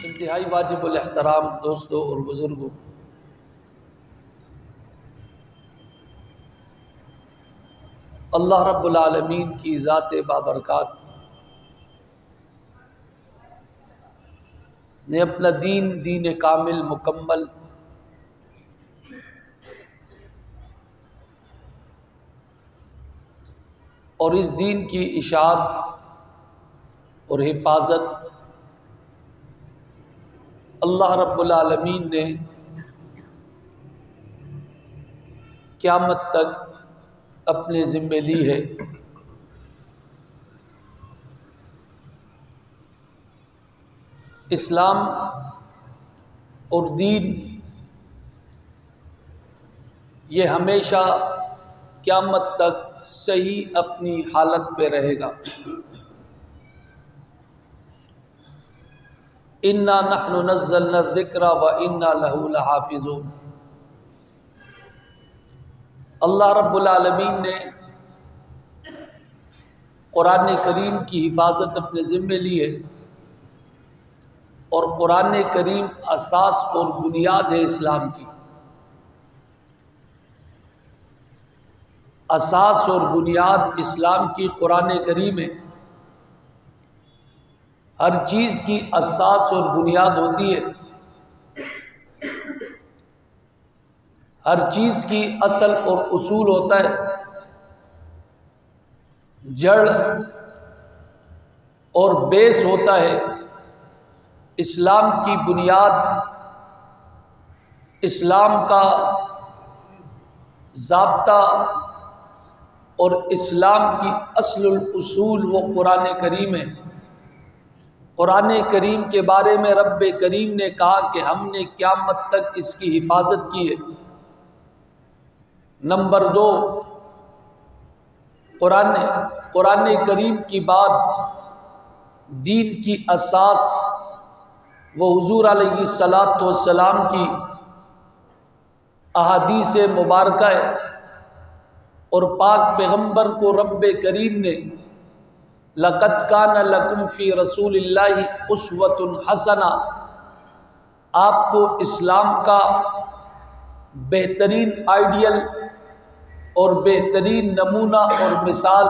انتہائی واجب الاحترام دوستوں اور بزرگوں، اللہ رب العالمین کی ذات بابرکات نے اپنا دین کامل مکمل اور اس دین کی اشاعت اور حفاظت اللہ رب العالمین نے قیامت تک اپنے ذمے لی ہے۔ اسلام اور دین یہ ہمیشہ قیامت تک صحیح اپنی حالت پہ رہے گا۔ اِنَّا نَحْنُ نَزَّلْنَا الذِّكْرَ وَإِنَّا لَهُ لَحَافِظُونَ۔ اللہ رب العالمین نے قرآن کریم کی حفاظت اپنے ذمے لی ہے، اور قرآن کریم اساس اور بنیاد ہے اسلام کی۔ اساس اور بنیاد اسلام کی قرآن کریم ہے۔ ہر چیز کی اساس اور بنیاد ہوتی ہے، ہر چیز کی اصل اور اصول ہوتا ہے، جڑ اور بیس ہوتا ہے۔ اسلام کی بنیاد، اسلام کا ضابطہ اور اسلام کی اصل الاصول وہ قرآن کریم ہے۔ قرآن کریم کے بارے میں رب کریم نے کہا کہ ہم نے قیامت تک اس کی حفاظت کی ہے۔ نمبر 2، قرآن کریم کی بات دین کی اساس وہ حضور علیہ الصلاۃ والسلام کی احادیث مبارکہ ہے، اور پاک پیغمبر کو رب کریم نے لَقَدْ كَانَ لَكُمْ فِي رَسُولِ اللَّهِ أُسْوَةٌ حَسَنَةٌ، آپ کو اسلام کا بہترین آئیڈیل اور بہترین نمونہ اور مثال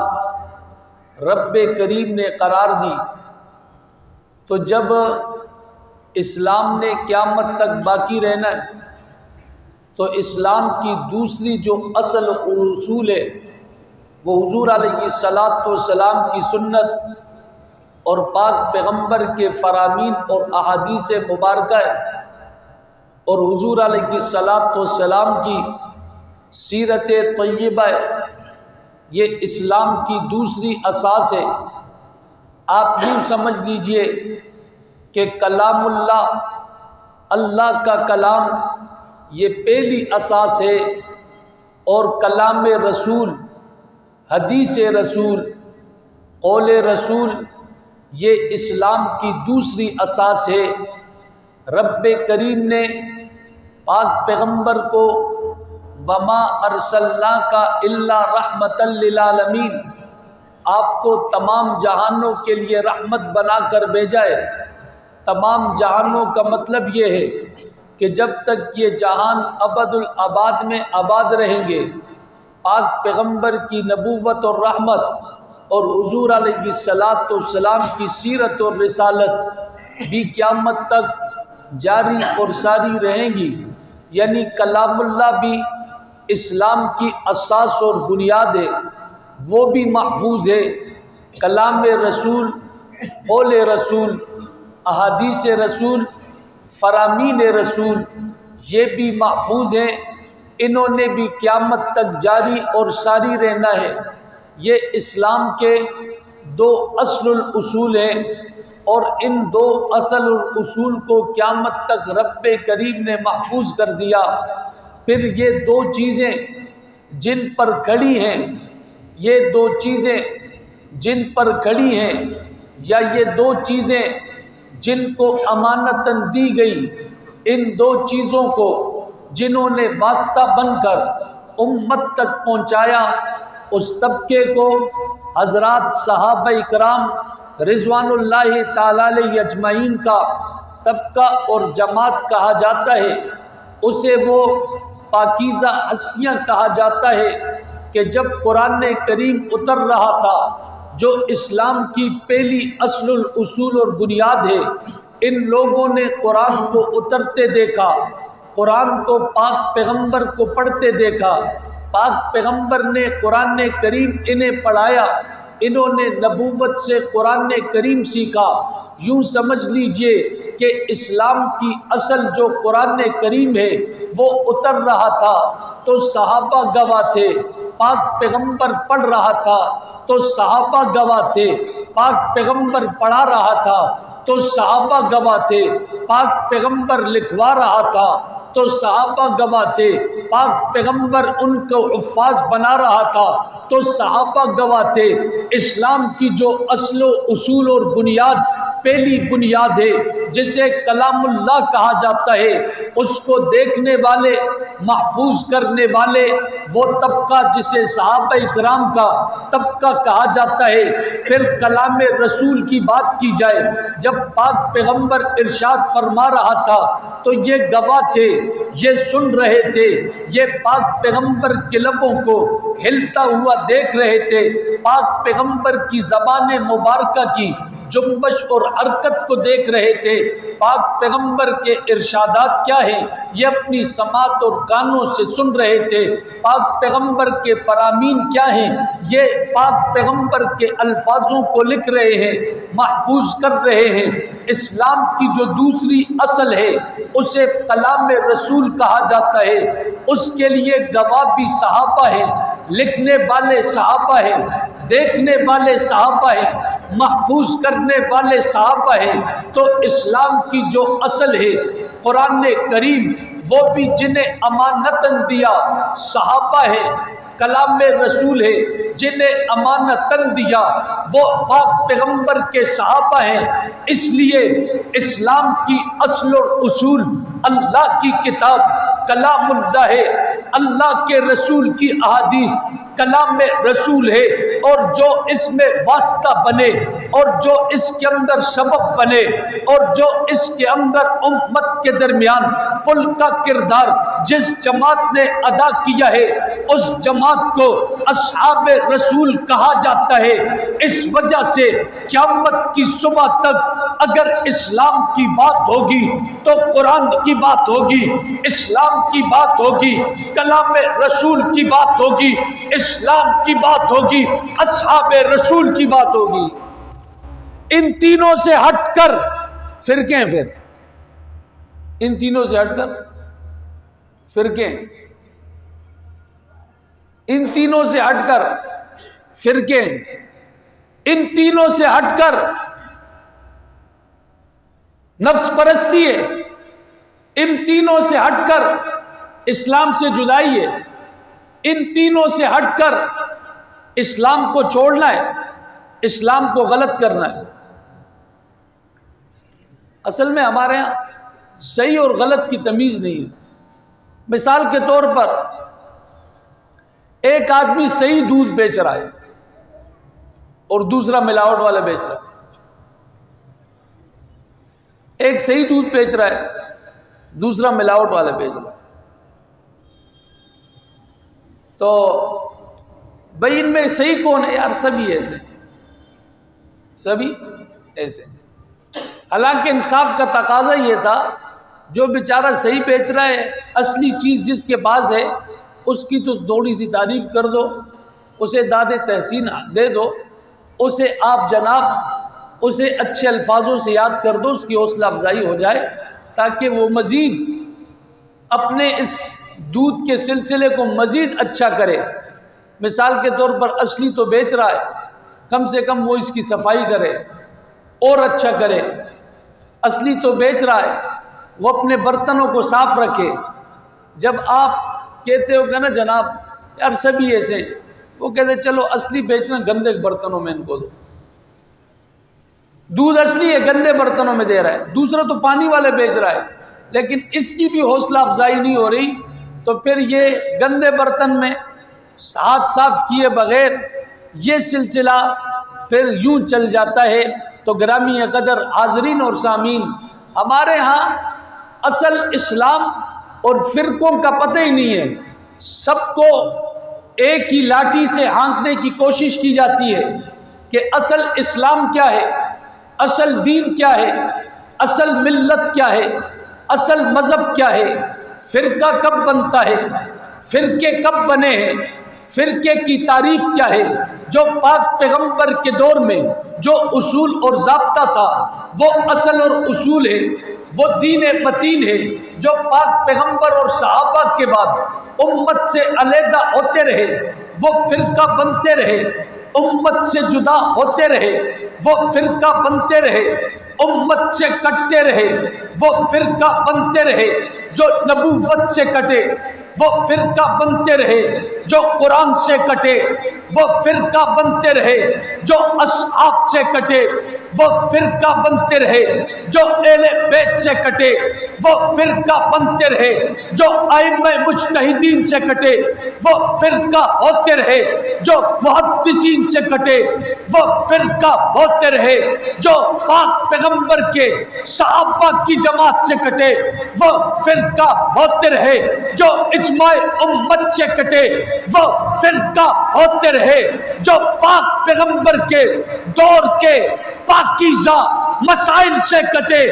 رب کریم نے قرار دی۔ تو جب اسلام نے قیامت تک باقی رہنا ہے، تو اسلام کی دوسری جو اصل اصول ہے وہ حضور علیہ الصلاۃ والسلام کی سنت اور پاک پیغمبر کے فرامین اور احادیث مبارکہ ہے، اور حضور علیہ الصلاۃ والسلام کی سیرت طیبہ ہے۔ یہ اسلام کی دوسری اساس ہے۔ آپ یوں سمجھ لیجئے کہ کلام اللہ کا کلام یہ پہلی اساس ہے، اور کلام رسول، حدیث رسول، قول رسول یہ اسلام کی دوسری اساس ہے۔ رب کریم نے پاک پیغمبر کو وَمَا أَرْسَلْنَاكَ إِلَّا رَحْمَةً لِّلْعَالَمِينَ، آپ کو تمام جہانوں کے لیے رحمت بنا کر بھیجا ہے۔ تمام جہانوں کا مطلب یہ ہے کہ جب تک یہ جہان ابد الآباد میں آباد رہیں گے، پاک پیغمبر کی نبوت اور رحمت اور حضور علیہ الصلاۃ والسلام کی سیرت اور رسالت بھی قیامت تک جاری اور ساری رہیں گی۔ یعنی کلام اللہ بھی اسلام کی اساس اور بنیاد ہے، وہ بھی محفوظ ہے۔ کلام رسول، قول رسول، احادیث رسول، فرامین رسول یہ بھی محفوظ ہیں، انہوں نے بھی قیامت تک جاری اور ساری رہنا ہے۔ یہ اسلام کے 2 اصل الاصول ہیں، اور ان 2 اصل الاصول کو قیامت تک رب کریم نے محفوظ کر دیا۔ پھر یہ 2 چیزیں جن پر کھڑی ہیں، یہ 2 چیزیں جن پر کھڑی ہیں، یا یہ 2 چیزیں جن کو امانتاً دی گئی، ان 2 چیزوں کو جنہوں نے واسطہ بن کر امت تک پہنچایا، اس طبقے کو حضرات صحابہ اکرام رضوان اللہ تعالی علیہ اجمعین کا طبقہ اور جماعت کہا جاتا ہے۔ اسے وہ پاکیزہ ہستیاں کہا جاتا ہے کہ جب قرآن کریم اتر رہا تھا، جو اسلام کی پہلی اصل الاصول اور بنیاد ہے، ان لوگوں نے قرآن کو اترتے دیکھا، قرآن کو پاک پیغمبر کو پڑھتے دیکھا، پاک پیغمبر نے قرآن کریم انہیں پڑھایا، انہوں نے نبوت سے قرآن کریم سیکھا۔ یوں سمجھ لیجئے کہ اسلام کی اصل جو قرآن کریم ہے وہ اتر رہا تھا تو صحابہ گواہ تھے، پاک پیغمبر پڑھ رہا تھا تو صحابہ گواہ تھے، پاک پیغمبر پڑھا رہا تھا تو صحابہ گواہ تھے، پاک پیغمبر لکھوا رہا تھا تو صحابہ گواہ تھے، پاک پیغمبر ان کو حفاظ بنا رہا تھا تو صحابہ گواہ تھے۔ اسلام کی جو اصل و اصول اور بنیاد، پہلی بنیاد ہے جسے کلام اللہ کہا جاتا ہے، اس کو دیکھنے والے، محفوظ کرنے والے، وہ طبقہ جسے صحابہ اکرام کا طبقہ کہا جاتا ہے۔ پھر کلام رسول کی بات کی جائے، جب پاک پیغمبر ارشاد فرما رہا تھا تو یہ گواہ تھے، یہ سن رہے تھے، یہ پاک پیغمبر کے لبوں کو ہلتا ہوا دیکھ رہے تھے، پاک پیغمبر کی زبان مبارکہ کی جنبش اور حرکت کو دیکھ رہے تھے، پاک پیغمبر کے ارشادات کیا ہیں یہ اپنی سماعت اور کانوں سے سن رہے تھے، پاک پیغمبر کے فرامین کیا ہیں یہ پاک پیغمبر کے الفاظوں کو لکھ رہے ہیں، محفوظ کر رہے ہیں۔ اسلام کی جو دوسری اصل ہے اسے کلام رسول کہا جاتا ہے، اس کے لیے گواہ بھی صحابہ ہیں، لکھنے والے صحابہ ہیں، دیکھنے والے صحابہ ہیں، محفوظ کرنے والے صحابہ ہیں۔ تو اسلام کی جو اصل ہے قرآن کریم، وہ بھی جنہیں امانتاً دیا صحابہ ہے، کلام رسول ہے جنہیں امانتاً دیا وہ پاک پیغمبر کے صحابہ ہیں۔ اس لیے اسلام کی اصل اور اصول اللہ کی کتاب کلام اللہ ہے، اللہ کے رسول کی احادیث کلام رسول ہے، اور جو اس میں واسطہ بنے اور جو اس کے اندر سبب بنے اور جو اس کے اندر امت کے درمیان پل کا کردار جس جماعت نے ادا کیا ہے، اس جماعت کو اصحاب رسول کہا جاتا ہے۔ اس وجہ سے قیامت کی صبح تک اگر اسلام کی بات ہوگی تو قرآن کی بات ہوگی، اسلام کی بات ہوگی، کلام رسول کی بات ہوگی، اسلام کی بات ہوگی، اصحاب رسول کی بات ہوگی۔ ان تینوں سے ہٹ کر فرقے ہیں، پھر ان تینوں سے ہٹ کر فرقے، ان تینوں سے ہٹ کر فرقے، ان تینوں سے ہٹ کر نفس پرستی ہے، ان تینوں سے ہٹ کر اسلام سے جدائی ہے، ان تینوں سے ہٹ کر اسلام کو چھوڑنا ہے، اسلام کو غلط کرنا ہے۔ اصل میں ہمارے ہاں صحیح اور غلط کی تمیز نہیں ہے۔ مثال کے طور پر ایک آدمی صحیح دودھ بیچ رہا ہے اور دوسرا ملاوٹ والا بیچ رہا ہے۔ ایک صحیح دودھ بیچ رہا ہے، دوسرا ملاوٹ والا بیچ رہا ہے، تو بھائی ان میں صحیح کون ہے؟ یار سبھی ایسے، سبھی ایسے۔ حالانکہ انصاف کا تقاضا یہ تھا جو بیچارہ صحیح بیچ رہا ہے، اصلی چیز جس کے پاس ہے اس کی تو تھوڑی سی تعریف کر دو، اسے داد تحسین دے دو، اسے آپ جناب اسے اچھے الفاظوں سے یاد کر دو، اس کی حوصلہ افزائی ہو جائے تاکہ وہ مزید اپنے اس دودھ کے سلسلے کو مزید اچھا کرے۔ مثال کے طور پر اصلی تو بیچ رہا ہے، کم سے کم وہ اس کی صفائی کرے اور اچھا کرے۔ اصلی تو بیچ رہا ہے، وہ اپنے برتنوں کو صاف رکھے۔ جب آپ کہتے ہو کہ نا جناب یار سبھی ایسے، وہ کہتے چلو اصلی بیچنا گندے برتنوں میں ان کو دو، دودھ اصلی ہے گندے برتنوں میں دے رہا ہے، دوسرا تو پانی والے بیچ رہا ہے، لیکن اس کی بھی حوصلہ افزائی نہیں ہو رہی تو پھر یہ گندے برتن میں ہاتھ صاف کیے بغیر یہ سلسلہ پھر یوں چل جاتا ہے۔ تو گرامی قدر حاضرین اور سامعین، ہمارے ہاں اصل اسلام اور فرقوں کا پتہ ہی نہیں ہے، سب کو ایک ہی لاٹھی سے ہانکنے کی کوشش کی جاتی ہے کہ اصل اسلام کیا ہے، اصل دین کیا ہے، اصل ملت کیا ہے، اصل مذہب کیا ہے، فرقہ کب بنتا ہے، فرقے کب بنے ہیں، فرقے کی تعریف کیا ہے۔ جو پاک پیغمبر کے دور میں جو اصول اور ضابطہ تھا وہ اصل اور اصول ہے، وہ دین متین ہے جو پاک پیغمبر اور صحابہ کے بعد امت سے علیحدہ ہوتے رہے، وہ فرقہ بنتے رہے، امت سے جدا ہوتے رہے، وہ فرقہ بنتے رہے، امت سے کٹتے رہے، وہ فرقہ بنتے رہے، جو نبوت سے کٹے وہ فرقہ بنتے رہے، جو قرآن سے کٹے وہ فرقہ بنتے رہے، جو اصحاب سے کٹے وہ فرقہ بنتے رہے، جو اہل بیت سے کٹے وہ فرقہ بنتے رہے، جو ائمہ مجتہدین سے کٹے وہ فرقہ ہوتے رہے، جو محدثین سے کٹے وہ فرقہ ہوتے رہے، جو پاک پیغمبر کے صحابہ کی جماعت سے کٹے وہ فرقہ ہوتے رہے، جو اجماع امت سے کٹے وہ فرقہ ہوتے رہے، جو پاک پیغمبر کے دور کے پاکیزہ مسائل سے کٹے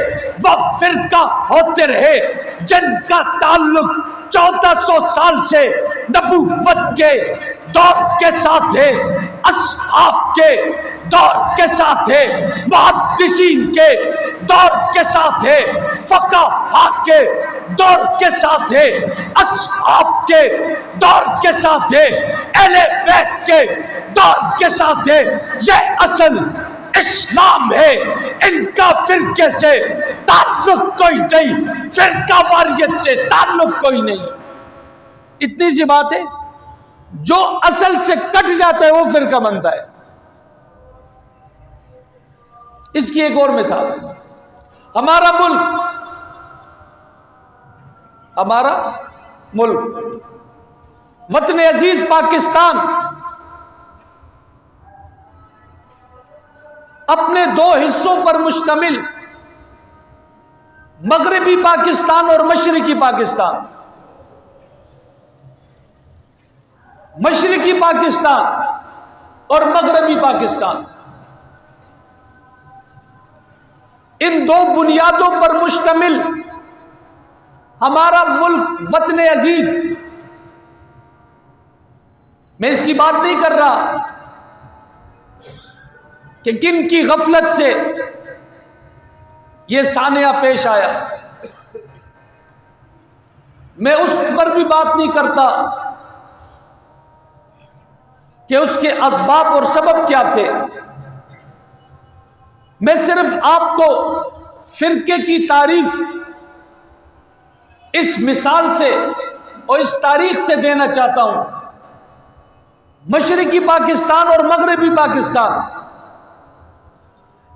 وہ فرقہ ہوتے رہے، جن کا تعلق 1400 سال سے نبوت کے دور کے ساتھ ہے، اصحاب کے دور کے ساتھ ہے، محدثین کے دور کے ساتھ ہے، فقہاء کے دور کے ساتھ ہے، اصحاب کے دور کے ساتھ ہے، اہل بیت کے دور کے ساتھ ہے۔ یہ اصل اسلام ہے، ان کا فرقے سے تعلق کوئی نہیں، فرقہ واریت سے تعلق کوئی نہیں۔ اتنی سی بات ہے، جو اصل سے کٹ جاتا ہے وہ فرقہ بنتا ہے۔ اس کی ایک اور مثال، ہمارا ملک وطن عزیز پاکستان اپنے دو حصوں پر مشتمل، مغربی پاکستان اور مشرقی پاکستان، مشرقی پاکستان اور مغربی پاکستان، ان دو بنیادوں پر مشتمل ہمارا ملک وطن عزیز۔ میں اس کی بات نہیں کر رہا کہ کن کی غفلت سے یہ سانحہ پیش آیا، میں اس پر بھی بات نہیں کرتا کہ اس کے اسباب اور سبب کیا تھے، میں صرف آپ کو فرقے کی تعریف اس مثال سے اور اس تاریخ سے دینا چاہتا ہوں۔ مشرقی پاکستان اور مغربی پاکستان،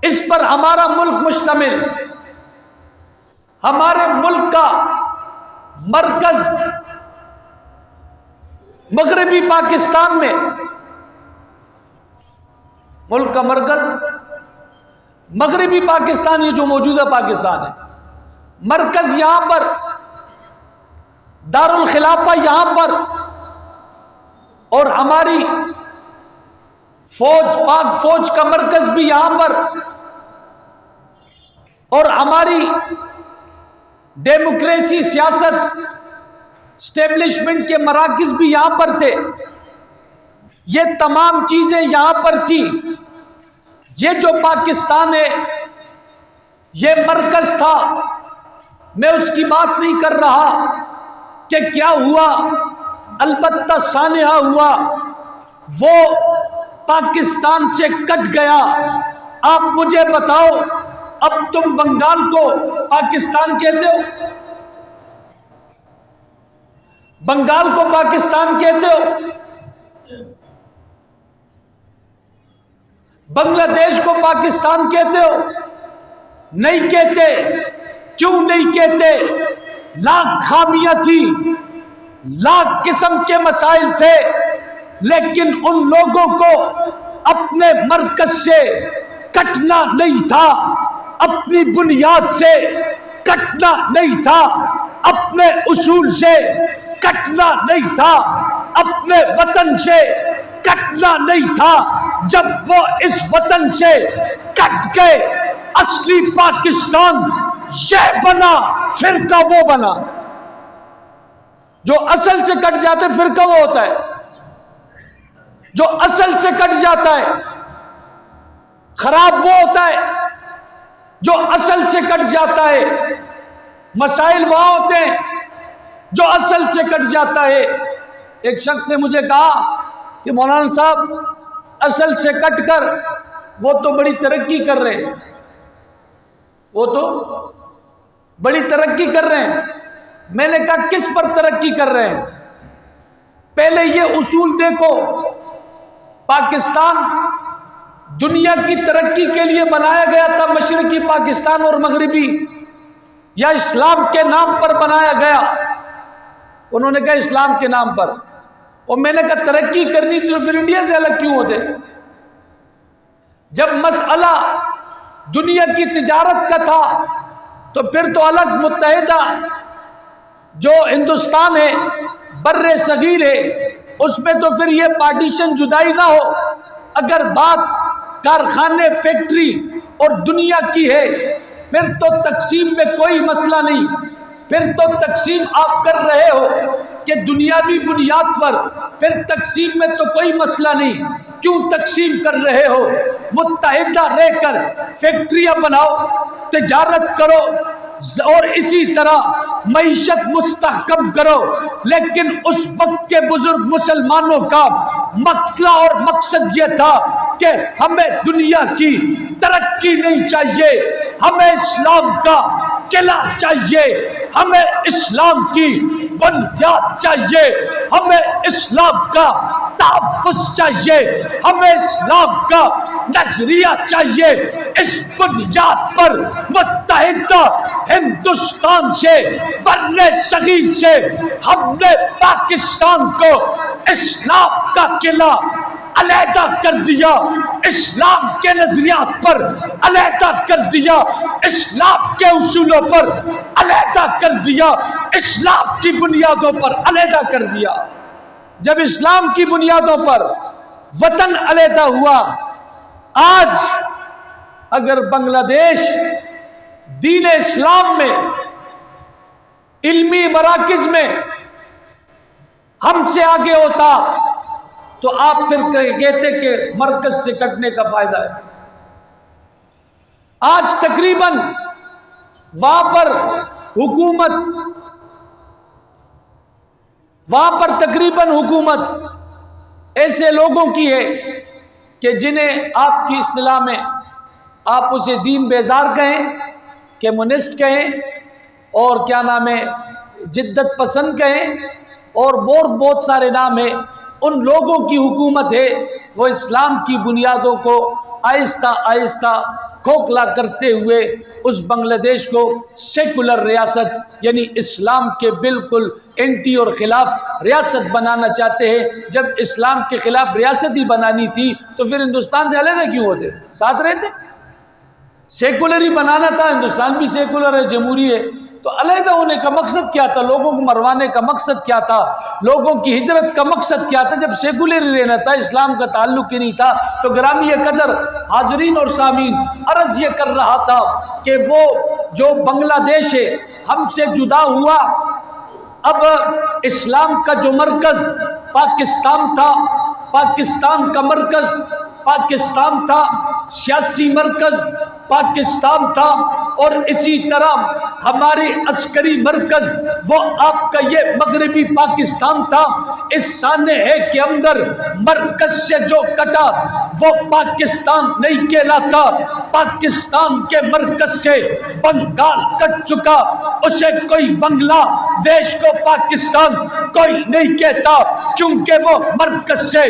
اس پر ہمارا ملک مشتمل، ہمارے ملک کا مرکز مغربی پاکستان میں، ملک کا مرکز مغربی پاکستان، یہ جو موجودہ پاکستان ہے، مرکز یہاں پر، دارالخلافہ یہاں پر، اور ہماری فوج، پاک فوج کا مرکز بھی یہاں پر، اور ہماری ڈیموکریسی، سیاست، اسٹیبلشمنٹ کے مراکز بھی یہاں پر تھے۔ یہ تمام چیزیں یہاں پر تھی۔ یہ جو پاکستان ہے یہ مرکز تھا۔ میں اس کی بات نہیں کر رہا کہ کیا ہوا، البتہ سانحہ ہوا، وہ پاکستان سے کٹ گیا۔ آپ مجھے بتاؤ، اب تم بنگال کو پاکستان کہتے ہو؟ بنگال کو پاکستان کہتے ہو؟ بنگلہ دیش کو پاکستان کہتے ہو؟ نہیں کہتے۔ کیوں نہیں کہتے؟ لاکھ خامیاں تھی، لاکھ قسم کے مسائل تھے، لیکن ان لوگوں کو اپنے مرکز سے کٹنا نہیں تھا، اپنی بنیاد سے کٹنا نہیں تھا، اپنے اصول سے کٹنا نہیں تھا، اپنے وطن سے کٹنا نہیں تھا۔ جب وہ اس وطن سے کٹ گئے، اصلی پاکستان یہ بنا، فرقہ وہ بنا۔ جو اصل سے کٹ جاتا ہے فرقہ وہ ہوتا ہے، جو اصل سے کٹ جاتا ہے خراب وہ ہوتا ہے، جو اصل سے کٹ جاتا ہے۔ مسائل وہاں ہوتے ہیں جو اصل سے کٹ جاتا ہے۔ ایک شخص نے مجھے کہا کہ مولانا صاحب اصل سے کٹ کر وہ تو بڑی ترقی کر رہے ہیں، وہ تو بڑی ترقی کر رہے ہیں۔ میں نے کہا کس پر ترقی کر رہے ہیں؟ پہلے یہ اصول دیکھو، پاکستان دنیا کی ترقی کے لیے بنایا گیا تھا، مشرقی پاکستان اور مغربی، یا اسلام کے نام پر بنایا گیا؟ انہوں نے کہا اسلام کے نام پر۔ اور میں نے کہا ترقی کرنی تھی تو پھر انڈیا سے الگ کیوں ہوتے؟ جب مسئلہ دنیا کی تجارت کا تھا تو پھر تو الگ متحدہ جو ہندوستان ہے، بر صغیر ہے، اس میں تو پھر یہ پارٹیشن جدائی نہ ہو۔ اگر بات کارخانے، فیکٹری اور دنیا کی ہے پھر تو تقسیم میں کوئی مسئلہ نہیں، پھر تو تقسیم آپ کر رہے ہو کہ دنیاوی بنیاد پر، پھر تقسیم میں تو کوئی مسئلہ نہیں۔ کیوں تقسیم کر رہے ہو؟ متحدہ رہ کر فیکٹریاں بناؤ، تجارت کرو اور اسی طرح معیشت مستحکم کرو۔ لیکن اس وقت کے بزرگ مسلمانوں کا مسئلہ اور مقصد یہ تھا کہ ہمیں دنیا کی ترقی نہیں چاہیے، ہمیں اسلام کا قلعہ چاہیے، ہمیں اسلام کی بنیاد چاہیے، ہمیں اسلام کا تحفظ چاہیے، ہمیں اسلام کا نظریہ چاہیے۔ اس بنیاد پر متحدہ ہندوستان سے، بر صغیر سے ہم نے پاکستان کو اسلام کا قلعہ علیحدہ کر دیا، اسلام کے نظریات پر علیحدہ کر دیا، اسلام کے اصولوں پر علیحدہ کر دیا، اسلام کی بنیادوں پر علیحدہ کر دیا۔ جب اسلام کی بنیادوں پر وطن علیحدہ ہوا، آج اگر بنگلہ دیش دین اسلام میں، علمی مراکز میں ہم سے آگے ہوتا تو آپ پھر کہتے کہ مرکز سے کٹنے کا فائدہ ہے۔ آج تقریباً وہاں پر تقریباً حکومت ایسے لوگوں کی ہے کہ جنہیں آپ کی اصطلاح میں آپ اسے دین بیزار کہیں، کمیونسٹ کہیں، اور کیا نام ہے جدت پسند کہیں، اور بہت سارے نام ہیں۔ ان لوگوں کی حکومت ہے، وہ اسلام کی بنیادوں کو آہستہ آہستہ کھوکھلا کرتے ہوئے اس بنگلہ دیش کو سیکولر ریاست، یعنی اسلام کے بالکل اینٹی اور خلاف ریاست بنانا چاہتے ہیں۔ جب اسلام کے خلاف ریاست ہی بنانی تھی تو پھر ہندوستان سے علیحدہ کیوں ہوتے؟ ساتھ رہتے۔ سیکولر ہی بنانا تھا، ہندوستان بھی سیکولر ہے، جمہوری ہے، تو علیحدہ ہونے کا مقصد کیا تھا؟ لوگوں کو مروانے کا مقصد کیا تھا؟ لوگوں کی ہجرت کا مقصد کیا تھا؟ جب سیکولر ہی رہنا تھا، اسلام کا تعلق ہی نہیں تھا۔ تو گرامی قدر حاضرین اور سامعین، عرض یہ کر رہا تھا کہ وہ جو بنگلہ دیش ہے ہم سے جدا ہوا، اب اسلام کا جو مرکز پاکستان تھا، پاکستان کا مرکز پاکستان تھا، سیاسی مرکز پاکستان تھا، اور اسی طرح ہماری عسکری مرکز وہ آپ کا یہ مغربی پاکستان تھا۔ اس سانحے کے اندر مرکز سے جو کٹا وہ پاکستان نہیں کہلاتا۔ پاکستان کے مرکز سے بنگال کٹ چکا، اسے کوئی بنگلہ دیش کو پاکستان کوئی نہیں کہتا، کیونکہ وہ مرکز سے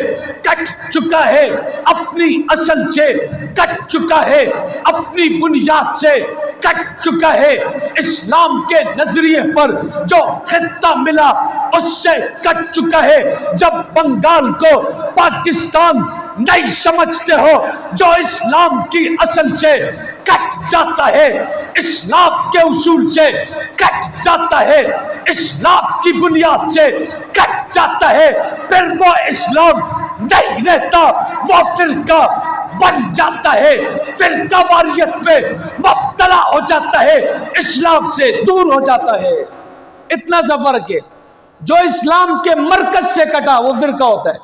کٹ چکا ہے، اپنی اصل سے کٹ چکا ہے، اپنی بنیاد سے کٹ چکا ہے، اسلام کے نظریے پر جو خطہ ملا اس سے کٹ چکا ہے۔ جب بنگال کو پاکستان نہیں سمجھتے ہو، جو اسلام کی اصل سے کٹ جاتا ہے، اسلام کے اصول سے کٹ جاتا ہے، اسلام کی بنیاد سے کٹ جاتا ہے، پھر وہ اسلام نہیں رہتا، وہ فرقہ بن جاتا ہے، فرقہ واریت میں مبتلا ہو جاتا ہے، اسلام سے دور ہو جاتا ہے۔ اتنا سا فرق ہے۔ جو اسلام کے مرکز سے کٹا وہ فرقہ ہوتا ہے۔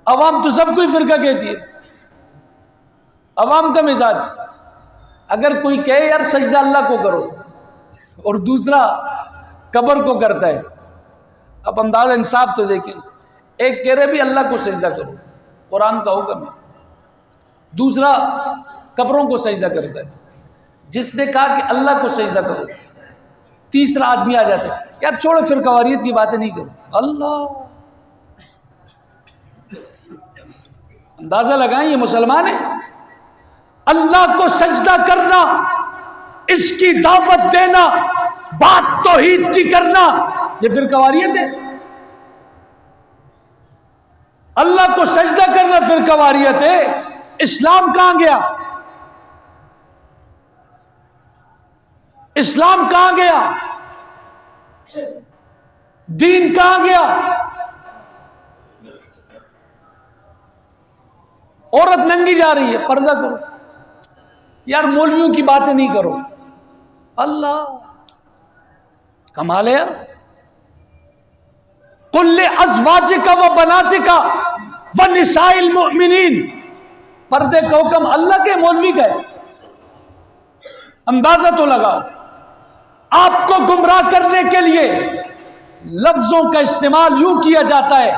عوام تو سب کوئی فرقہ کہتی ہے، عوام کا مزاج۔ اگر کوئی کہے یار سجدہ اللہ کو کرو اور دوسرا قبر کو کرتا ہے، اب انداز انصاف تو دیکھیں، ایک کہہ رہے بھی اللہ کو سجدہ کرو، قرآن کا حکم ہے، دوسرا قبروں کو سجدہ کرتا ہے۔ جس نے کہا کہ اللہ کو سجدہ کرو، تیسرا آدمی آ جاتا ہے، یار چھوڑو فرقہ واریت کی باتیں نہیں کرو، اللہ۔ اندازہ لگائیں یہ مسلمان ہے؟ اللہ کو سجدہ کرنا، اس کی دعوت دینا، بات توحید کی کرنا، یہ فرقہ واریت ہے؟ اللہ کو سجدہ کرنا فرقہ واریت ہے؟ اسلام کہاں گیا؟ اسلام کہاں گیا؟ دین کہاں گیا؟ عورت ننگی جا رہی ہے، پردہ کرو، یار مولویوں کی باتیں نہیں کرو، اللہ کمال ہے یار۔ قل لازواجک و بناتک و نساء المؤمنین، پردے کا حکم اللہ کے مولوی کا ہے؟ اندازہ تو لگاؤ۔ آپ کو گمراہ کرنے کے لیے لفظوں کا استعمال یوں کیا جاتا ہے،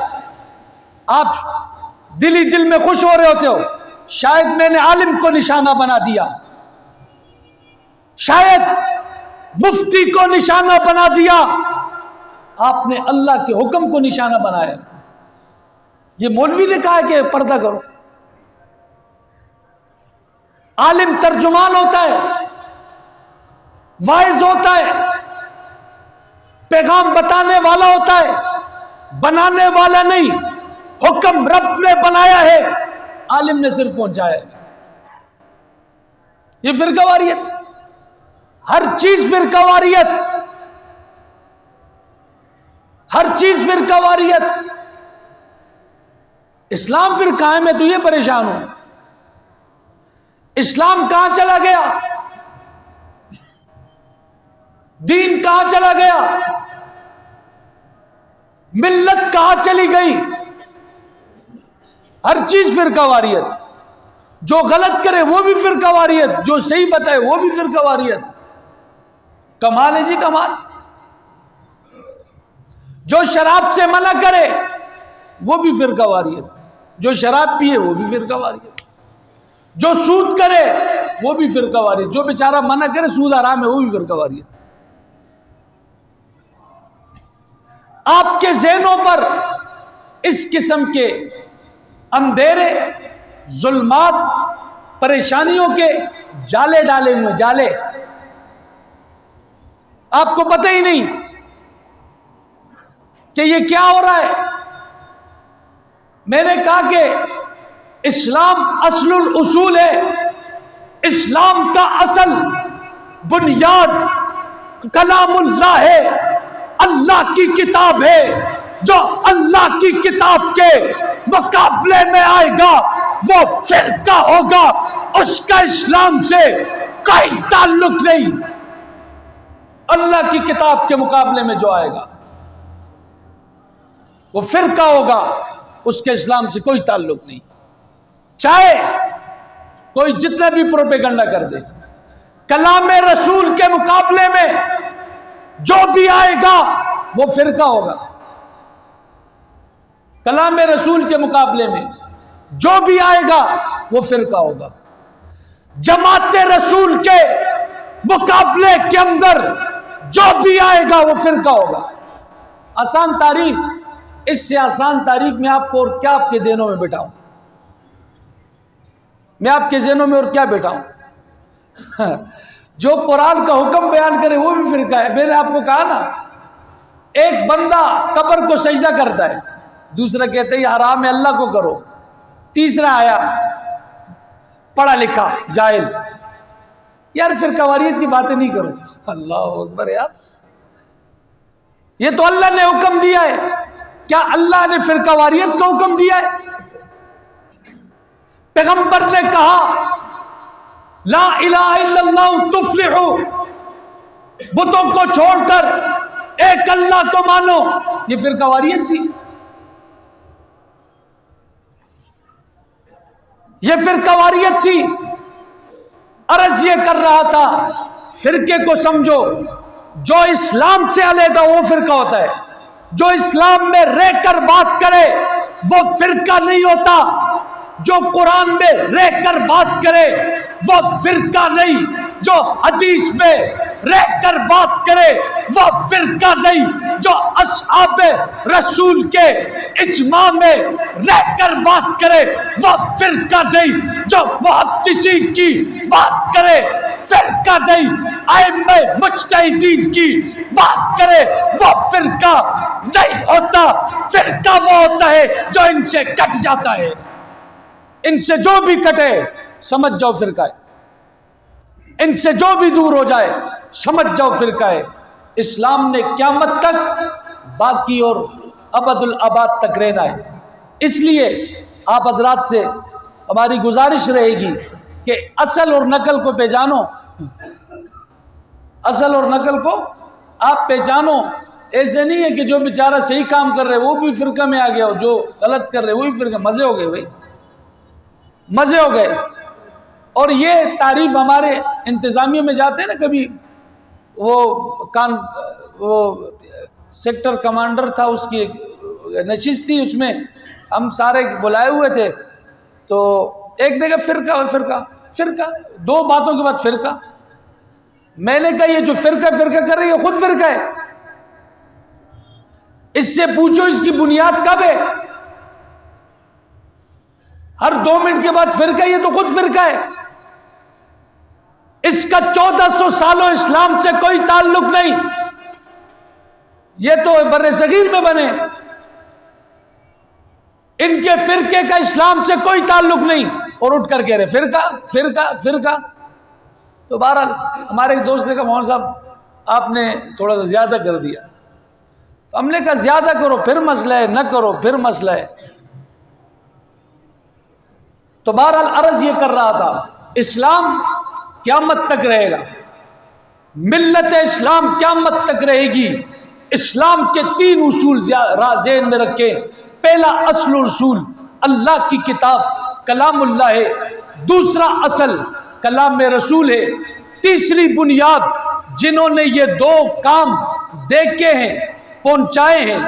آپ دل ہی دل میں خوش ہو رہے ہوتے ہو، شاید میں نے عالم کو نشانہ بنا دیا، شاید مفتی کو نشانہ بنا دیا، آپ نے اللہ کے حکم کو نشانہ بنایا۔ یہ مولوی نے کہا کہ پردہ کرو۔ عالم ترجمان ہوتا ہے، واعظ ہوتا ہے، پیغام بتانے والا ہوتا ہے، بنانے والا نہیں۔ حکم رب نے بنایا ہے، عالم نے صرف پہنچایا ہے۔ یہ فرقہ واریت، ہر چیز فرقہ واریت، ہر چیز فرقہ واریت۔ اسلام پھر کہاں ہے؟ میں تو یہ پریشان ہوں، اسلام کہاں چلا گیا؟ دین کہاں چلا گیا؟ ملت کہاں چلی گئی؟ ہر چیز فرقہ واریت، جو غلط کرے وہ بھی فرقہ واریت، جو صحیح بتائے وہ بھی فرقہ واریت۔ کمال ہے جی کمال۔ جو شراب سے منع کرے وہ بھی فرقہ واریت، جو شراب پیے وہ بھی فرقہ واریت، جو سود کرے وہ بھی فرقہ واریت، جو بیچارہ منع کرے سود حرام ہے وہ بھی فرقہ واریت۔ آپ کے ذہنوں پر اس قسم کے اندھیرے، ظلمات، پریشانیوں کے جالے ڈالے ہوئے، جالے، آپ کو پتہ ہی نہیں کہ یہ کیا ہو رہا ہے۔ میں نے کہا کہ اسلام اصل الاصول ہے، اسلام کا اصل بنیاد کلام اللہ ہے، اللہ کی کتاب ہے۔ جو اللہ کی کتاب کے مقابلے میں آئے گا وہ فرقہ ہوگا، اس کا اسلام سے کوئی تعلق نہیں۔ اللہ کی کتاب کے مقابلے میں جو آئے گا وہ فرقہ ہوگا، اس کے اسلام سے کوئی تعلق نہیں، چاہے کوئی جتنا بھی پروپیگنڈا کر دے۔ کلام رسول کے مقابلے میں جو بھی آئے گا وہ فرقہ ہوگا، کلام رسول کے مقابلے میں جو بھی آئے گا وہ فرقہ ہوگا۔ جماعت رسول کے مقابلے کے اندر جو بھی آئے گا وہ فرقہ ہوگا۔ آسان تعریف، اس سے آسان تعریف میں آپ کو اور کیا آپ کے ذہنوں میں بٹھاؤں، میں آپ کے ذہنوں میں اور کیا بٹھاؤں۔ جو قرآن کا حکم بیان کرے وہ بھی فرقہ ہے. میں نے آپ کو کہا نا، ایک بندہ قبر کو سجدہ کرتا ہے، دوسرا کہتے ہیں یہ حرام ہے اللہ کو کرو، تیسرا آیا پڑھا لکھا جاہل. یار فرقہ واریت کی باتیں نہیں کرو. اللہ اکبر یار، یہ تو اللہ نے حکم دیا ہے. کیا اللہ نے فرقہ واریت کا حکم دیا ہے؟ پیغمبر نے کہا لا الہ الا اللہ تفلحو، بتوں کو چھوڑ کر ایک اللہ کو مانو. یہ فرقہ واریت تھی، یہ فرقہ واریت تھی. عرض یہ کر رہا تھا فرقے کو سمجھو، جو اسلام سے علیحدہ وہ فرقہ ہوتا ہے، جو اسلام میں رہ کر بات کرے وہ فرقہ نہیں ہوتا، جو قرآن میں رہ کر بات کرے وہ فرقہ نہیں، جو حدیث میں رہ کر بات کرے وہ فرقہ نہیں، جو اصحاب رسول کے اجماع میں رہ کر بات کرے وہ فرقہ نہیں، جو محدثین کی بات کرے فرقہ نہیں، ائمہ مجتہدین کی بات کرے وہ فرقہ نہیں ہوتا. فرقہ وہ ہوتا ہے جو ان سے کٹ جاتا ہے. ان سے جو بھی کٹے سمجھ جاؤ فرقہ ہے، ان سے جو بھی دور ہو جائے سمجھ جاؤ فرقہ ہے. اسلام نے قیامت تک باقی اور ابد الاباد تک رہنا ہے. اس لیے آپ حضرات سے ہماری گزارش رہے گی کہ اصل اور نقل کو پہچانو، اصل اور نقل کو آپ پہچانو. ایسے نہیں ہے کہ جو بیچارہ صحیح کام کر رہے وہ بھی فرقہ میں آ گیا ہو، جو غلط کر رہے وہ بھی فرقہ. مزے ہو گئے بھائی، مزے ہو گئے. اور یہ تعریف ہمارے انتظامیہ میں جاتے ہیں نا، کبھی وہ سیکٹر کمانڈر تھا، اس کی نشست تھی، اس میں ہم سارے بلائے ہوئے تھے، تو ایک دیکھا فرقہ فرقہ فرقہ، دو باتوں کے بعد فرقہ. میں نے کہا یہ جو فرقہ فرقہ کر رہی ہے خود فرقہ ہے. اس سے پوچھو اس کی بنیاد کب ہے؟ ہر 2 منٹ کے بعد فرقہ، یہ تو خود فرقہ ہے. اس کا 1400 سالوں اسلام سے کوئی تعلق نہیں. یہ تو بر صغیر میں بنے، ان کے فرقے کا اسلام سے کوئی تعلق نہیں، اور اٹھ کر کہہ رہے فرقہ فرقہ فرقہ. تو بہرحال ہمارے ایک دوست نے کہا مولانا صاحب آپ نے تھوڑا سا زیادہ کر دیا. تو ہم نے کہا زیادہ کرو پھر مسئلہ ہے، نہ کرو پھر مسئلہ ہے. تو بہرحال عرض یہ کر رہا تھا اسلام قیامت تک رہے گا، ملت اسلام قیامت تک رہے گی. اسلام کے 3 اصول ذہن میں رکھیں. پہلا اصل اصول اللہ کی کتاب کلام اللہ ہے، دوسرا اصل کلام رسول ہے، تیسری بنیاد جنہوں نے یہ 2 کام دیکھے ہیں، پہنچائے ہیں،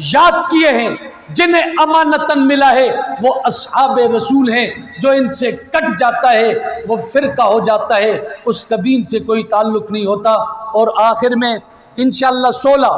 یاد کیے ہیں، جنہیں امانتاً ملا ہے وہ اصحاب رسول ہیں. جو ان سے کٹ جاتا ہے وہ فرقہ ہو جاتا ہے، اس کا دین سے کوئی تعلق نہیں ہوتا. اور آخر میں انشاءاللہ 16